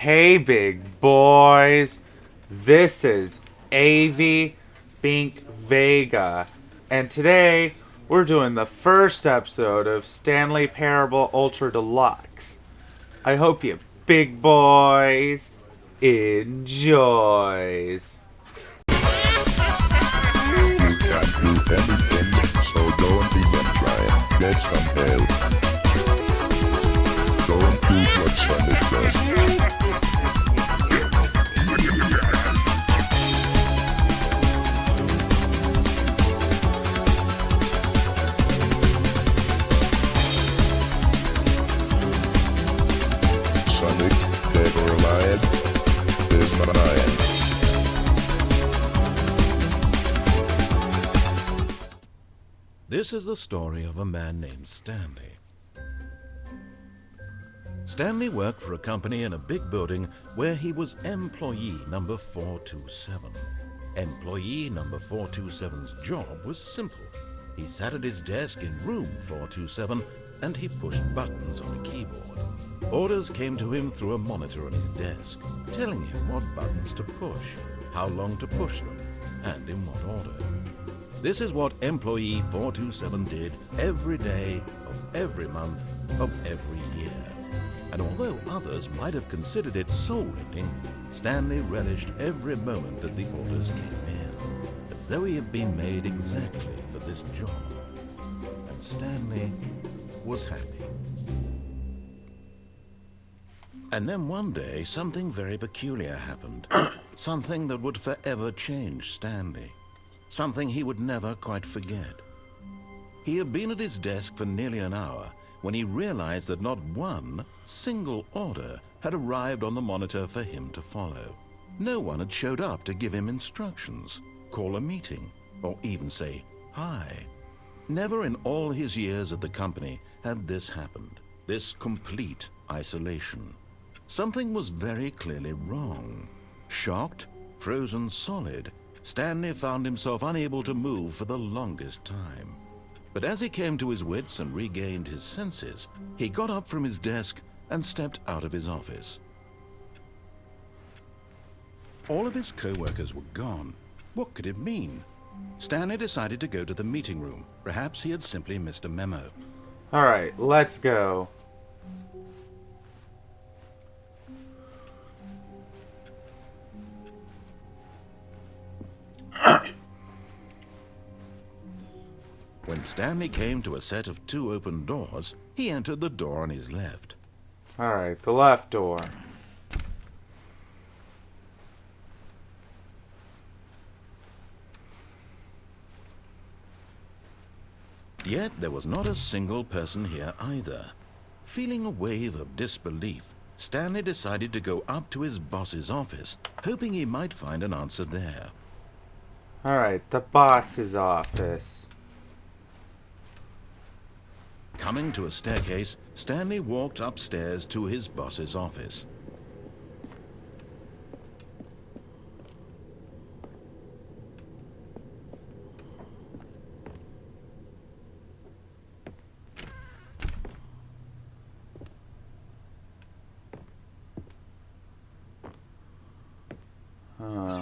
Hey, big boys. This is Avi Bink Vega, and today we're doing the first episode of Stanley Parable Ultra Deluxe. I hope you big boys enjoys. You can do anything, so don't even try. Get some help. Don't do what Sonic does. Sonic, dead or alive, is mine. This is the story of a man named Stanley. Stanley worked for a company in a big building where he was employee number 427. Employee number 427's job was simple. He sat at his desk in room 427 and he pushed buttons on a keyboard. Orders came to him through a monitor on his desk, telling him what buttons to push, how long to push them, and in what order. This is what employee 427 did every day of every month of every year. And although others might have considered it soul-rending, Stanley relished every moment that the orders came in, as though he had been made exactly for this job. And Stanley was happy. And then one day, something very peculiar happened. Something that would forever change Stanley. Something he would never quite forget. He had been at his desk for nearly an hour when he realized that not one single order had arrived on the monitor for him to follow. No one had showed up to give him instructions, call a meeting, or even say hi. Never in all his years at the company had this happened, this complete isolation. Something was very clearly wrong. Shocked, frozen solid, Stanley found himself unable to move for the longest time. But as he came to his wits and regained his senses, he got up from his desk and stepped out of his office. All of his co-workers were gone. What could it mean? Stanley decided to go to the meeting room. Perhaps he had simply missed a memo. Alright, let's go. When Stanley came to a set of two open doors, he entered the door on his left. Alright, the left door. Yet there was not a single person here either. Feeling a wave of disbelief, Stanley decided to go up to his boss's office, hoping he might find an answer there. Alright, the boss's office. Coming to a staircase, Stanley walked upstairs to his boss's office.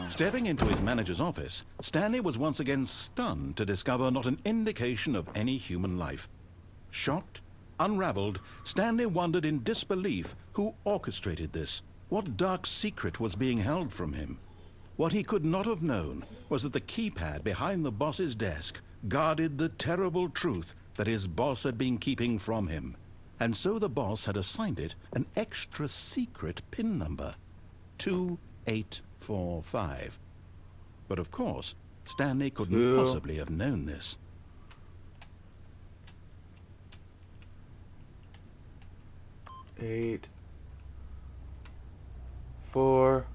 Stepping into his manager's office, Stanley was once again stunned to discover not an indication of any human life. Shocked, unraveled, Stanley wondered in disbelief who orchestrated this. What dark secret was being held from him? What he could not have known was that the keypad behind the boss's desk guarded the terrible truth that his boss had been keeping from him. And so the boss had assigned it an extra secret PIN number. 2845. But of course, Stanley couldn't possibly have known this. Eight, 4,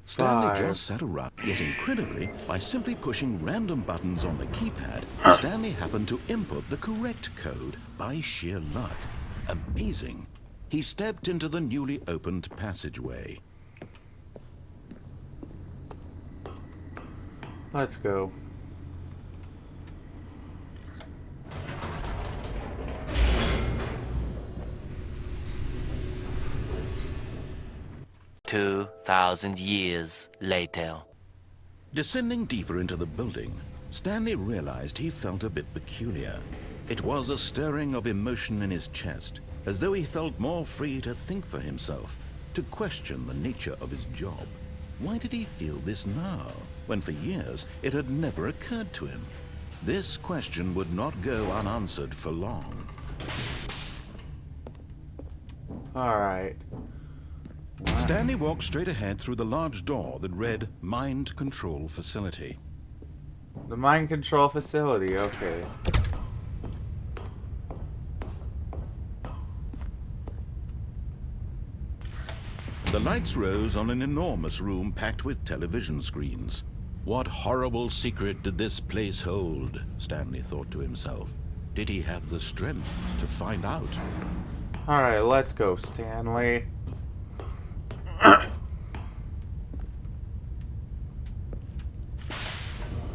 Stanley 5. just sat around, yet incredibly, by simply pushing random buttons on the keypad, Stanley happened to input the correct code by sheer luck. Amazing. He stepped into the newly opened passageway. Let's go. 2,000 years later. Descending deeper into the building, Stanley realized he felt a bit peculiar. It was a stirring of emotion in his chest, as though he felt more free to think for himself, to question the nature of his job. Why did he feel this now, when for years it had never occurred to him? This question would not go unanswered for long. Alright. Stanley walked straight ahead through the large door that read Mind Control Facility. The mind control facility, okay. The lights rose on an enormous room packed with television screens. What horrible secret did this place hold? Stanley thought to himself. Did he have the strength to find out? Alright, let's go, Stanley.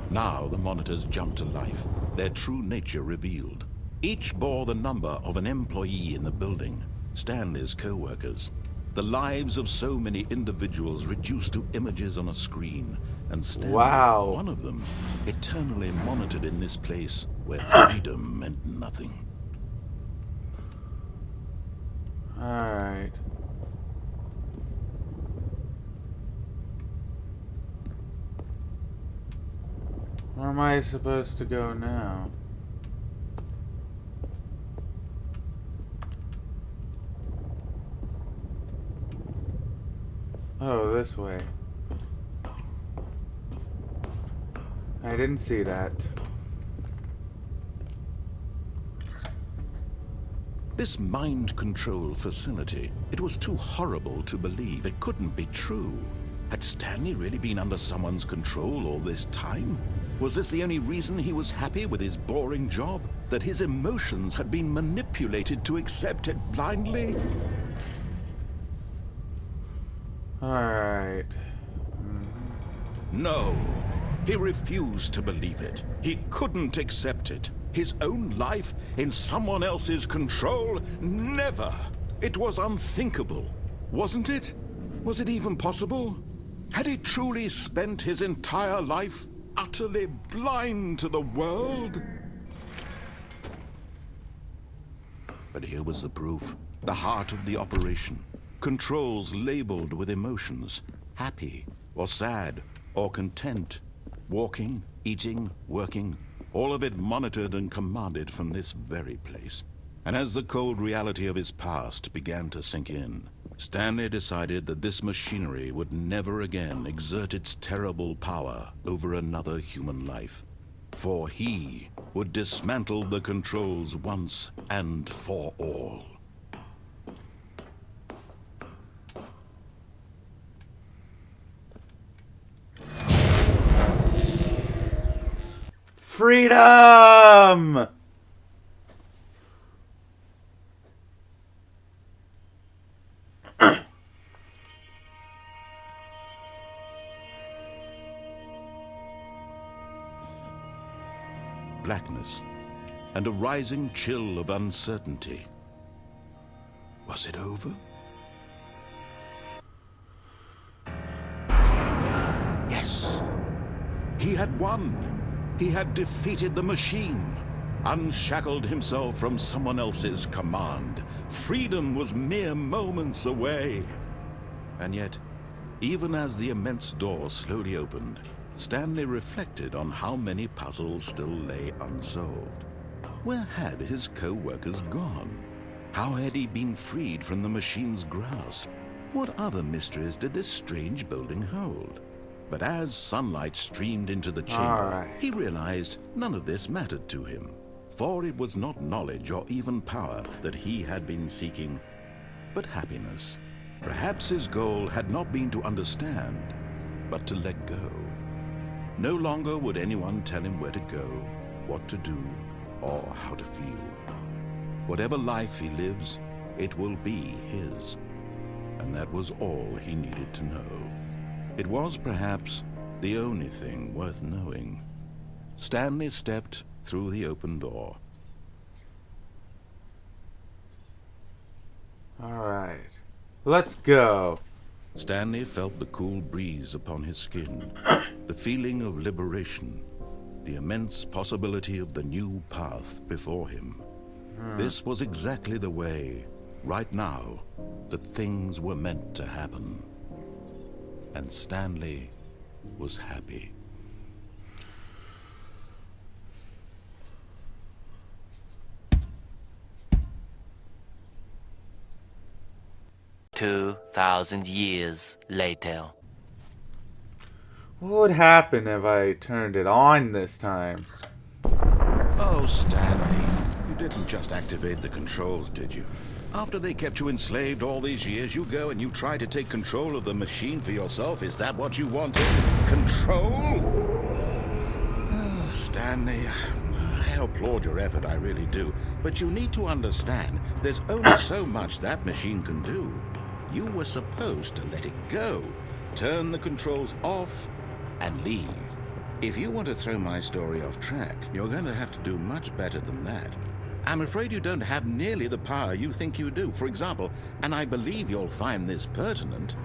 Now the monitors jumped to life, their true nature revealed. Each bore the number of an employee in the building, Stanley's co-workers. The lives of so many individuals reduced to images on a screen, and Stanley, wow, one of them, eternally monitored in this place where freedom meant nothing. Alright. Where am I supposed to go now? Oh, this way. I didn't see that. This mind control facility, it was too horrible to believe. It couldn't be true. Had Stanley really been under someone's control all this time? Was this the only reason he was happy with his boring job? That his emotions had been manipulated to accept it blindly? Alright. No. He refused to believe it. He couldn't accept it. His own life in someone else's control? Never! It was unthinkable. Wasn't it? Was it even possible? Had he truly spent his entire life utterly blind to the world? But here was the proof. The heart of the operation. Controls labeled with emotions. Happy, or sad, or content. Walking, eating, working. All of it monitored and commanded from this very place. And as the cold reality of his past began to sink in, Stanley decided that this machinery would never again exert its terrible power over another human life. For he would dismantle the controls once and for all. Freedom! Blackness and a rising chill of uncertainty. Was it over? Yes. He had won. He had defeated the machine, unshackled himself from someone else's command. Freedom was mere moments away. And yet, even as the immense door slowly opened, Stanley reflected on how many puzzles still lay unsolved. Where had his co-workers gone? How had he been freed from the machine's grasp? What other mysteries did this strange building hold? But as sunlight streamed into the chamber, he realized none of this mattered to him. For it was not knowledge or even power that he had been seeking, but happiness. Perhaps his goal had not been to understand, but to let go. No longer would anyone tell him where to go, what to do, or how to feel. Whatever life he lives, it will be his. And that was all he needed to know. It was perhaps the only thing worth knowing. Stanley stepped through the open door. Alright. Let's go. Stanley felt the cool breeze upon his skin, the feeling of liberation, the immense possibility of the new path before him. This was exactly the way, right now, that things were meant to happen. And Stanley was happy. Two 2,000 years later. What would happen if I turned it on this time? Oh, Stanley, you didn't just activate the controls, did you? After they kept you enslaved all these years, you go and you try to take control of the machine for yourself. Is that what you wanted? Control? Oh, Stanley, I applaud your effort, I really do. But you need to understand, there's only so much that machine can do. You were supposed to let it go, turn the controls off, and leave. If you want to throw my story off track, you're going to have to do much better than that. I'm afraid you don't have nearly the power you think you do. For example, and I believe you'll find this pertinent,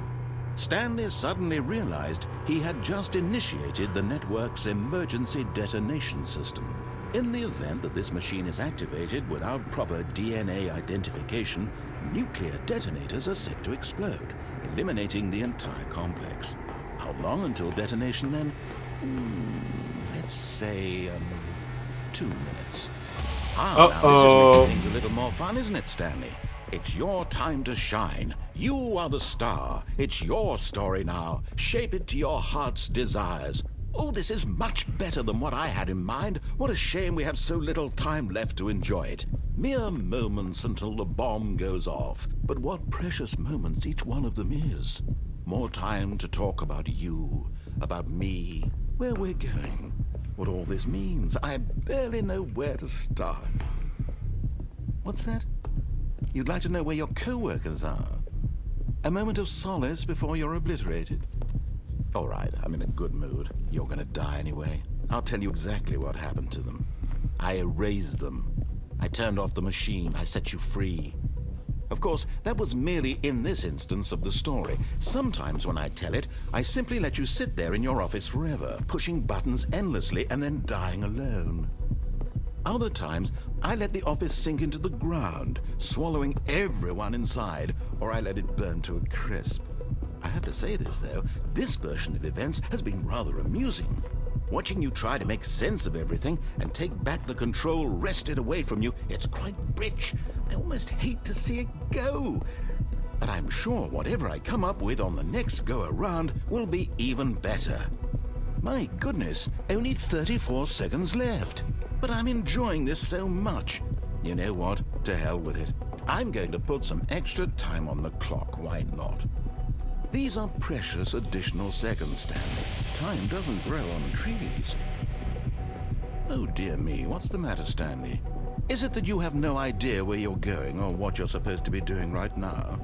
Stanley suddenly realized he had just initiated the network's emergency detonation system. In the event that this machine is activated without proper DNA identification, nuclear detonators are set to explode, eliminating the entire complex. How long until detonation then? Let's say, 2 minutes. Now this is making things a little more fun, isn't it, Stanley? It's your time to shine. You are the star. It's your story now. Shape it to your heart's desires. Oh, this is much better than what I had in mind. What a shame we have so little time left to enjoy it. Mere moments until the bomb goes off. But what precious moments each one of them is. More time to talk about you, about me, where we're going, what all this means. I barely know where to start. What's that? You'd like to know where your co-workers are? A moment of solace before you're obliterated? All right, I'm in a good mood. You're gonna die anyway. I'll tell you exactly what happened to them. I erased them. I turned off the machine. I set you free. Of course, that was merely in this instance of the story. Sometimes when I tell it, I simply let you sit there in your office forever, pushing buttons endlessly and then dying alone. Other times, I let the office sink into the ground, swallowing everyone inside, or I let it burn to a crisp. I have to say this, though, this version of events has been rather amusing. Watching you try to make sense of everything and take back the control wrested away from you, it's quite rich. I almost hate to see it go. But I'm sure whatever I come up with on the next go-around will be even better. My goodness, only 34 seconds left. But I'm enjoying this so much. You know what? To hell with it. I'm going to put some extra time on the clock. Why not? These are precious additional seconds, Stanley. Time doesn't grow on trees. Oh dear me, what's the matter, Stanley? Is it that you have no idea where you're going or what you're supposed to be doing right now?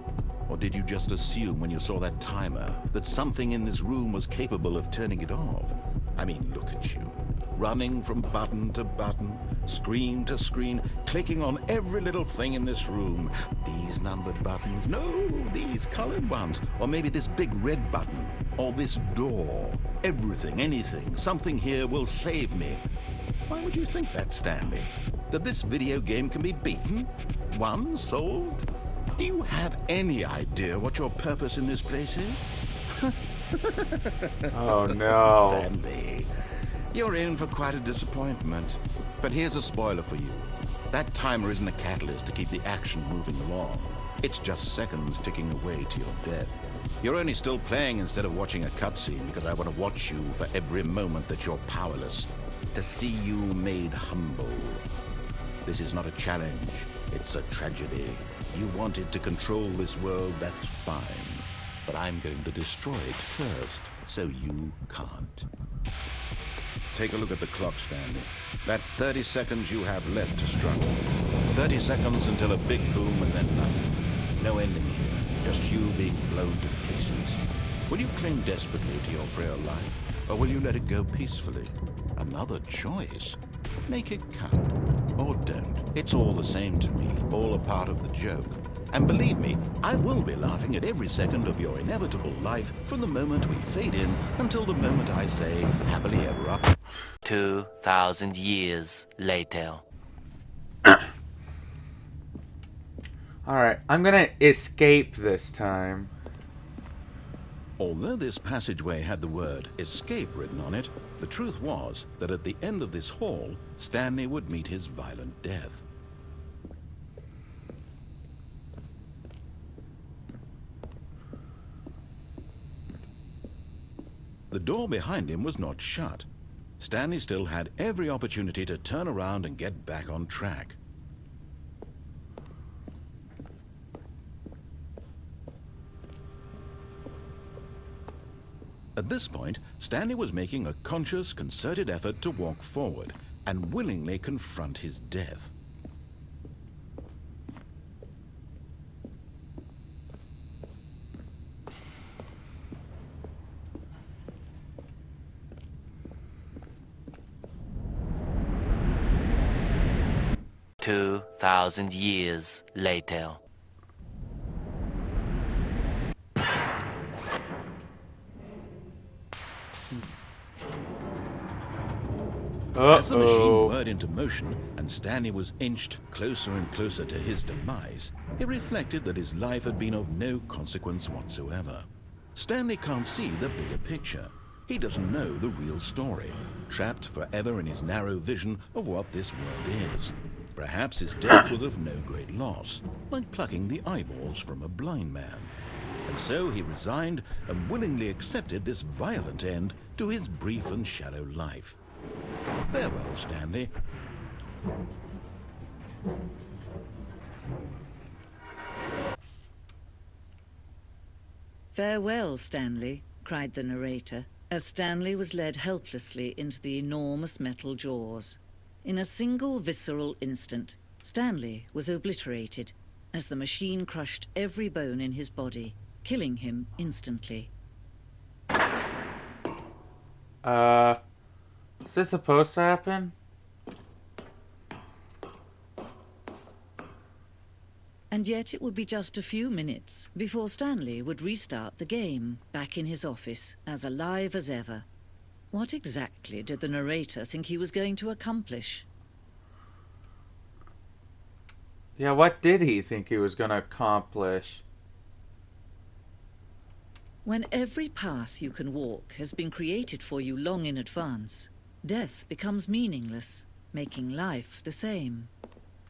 Or did you just assume when you saw that timer that something in this room was capable of turning it off? I mean, look at you. Running from button to button, screen to screen, clicking on every little thing in this room. These numbered buttons, no, these colored ones. Or maybe this big red button, or this door. Everything, anything, something here will save me. Why would you think that, Stanley? That this video game can be beaten? Won? Solved? Do you have any idea what your purpose in this place is? Oh no. Stanley, you're in for quite a disappointment. But here's a spoiler for you. That timer isn't a catalyst to keep the action moving along. It's just seconds ticking away to your death. You're only still playing instead of watching a cutscene because I want to watch you for every moment that you're powerless. To see you made humble. This is not a challenge. It's a tragedy. You wanted to control this world, that's fine. But I'm going to destroy it first, so you can't. Take a look at the clock, Stanley. That's 30 seconds you have left to struggle. 30 seconds until a big boom and then nothing. No ending here, just you being blown to pieces. Will you cling desperately to your frail life, or will you let it go peacefully? Another choice. Make it count, or don't. It's all the same to me, all a part of the joke. And believe me, I will be laughing at every second of your inevitable life from the moment we fade in until the moment I say, happily ever after. 2,000 years later. Alright, I'm gonna escape this time. Although this passageway had the word escape written on it, the truth was that at the end of this hall, Stanley would meet his violent death. The door behind him was not shut. Stanley still had every opportunity to turn around and get back on track. At this point, Stanley was making a conscious, concerted effort to walk forward and willingly confront his death. Two 2,000 years later. As the machine whirred into motion and Stanley was inched closer and closer to his demise, he reflected that his life had been of no consequence whatsoever. Stanley can't see the bigger picture. He doesn't know the real story, trapped forever in his narrow vision of what this world is. Perhaps his death was of no great loss, like plucking the eyeballs from a blind man. And so he resigned and willingly accepted this violent end to his brief and shallow life. Farewell, Stanley. Farewell, Stanley, cried the narrator, as Stanley was led helplessly into the enormous metal jaws. In a single visceral instant, Stanley was obliterated, as the machine crushed every bone in his body, killing him instantly. Is this supposed to happen? And yet it would be just a few minutes before Stanley would restart the game, back in his office, as alive as ever. What exactly did the narrator think he was going to accomplish? Yeah, what did he think he was going to accomplish? When every path you can walk has been created for you long in advance, death becomes meaningless, making life the same.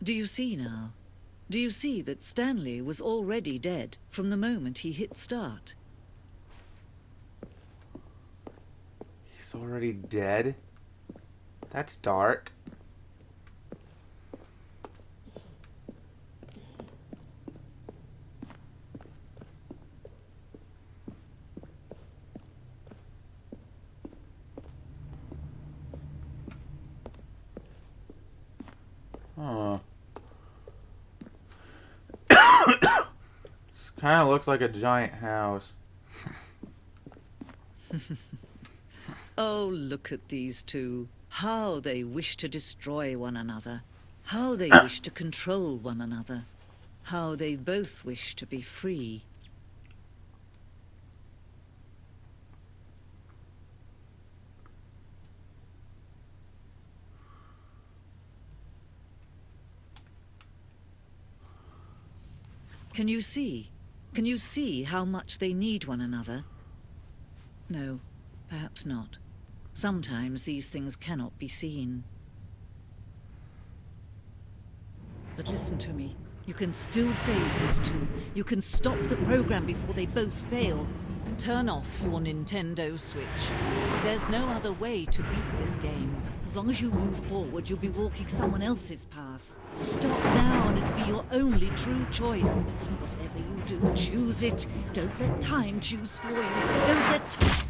Do you see now? Do you see that Stanley was already dead from the moment he hit start? He's already dead? That's dark. Huh. This kind of looks like a giant house. Oh, look at these two. How they wish to destroy one another. How they wish to control one another. How they both wish to be free. Can you see? Can you see how much they need one another? No, perhaps not. Sometimes these things cannot be seen. But listen to me. You can still save these two. You can stop the program before they both fail. Turn off your Nintendo Switch. There's no other way to beat this game. As long as you move forward, you'll be walking someone else's path. Stop now and it'll be your only true choice. Whatever you do, choose it. Don't let time choose for you. Don't let time...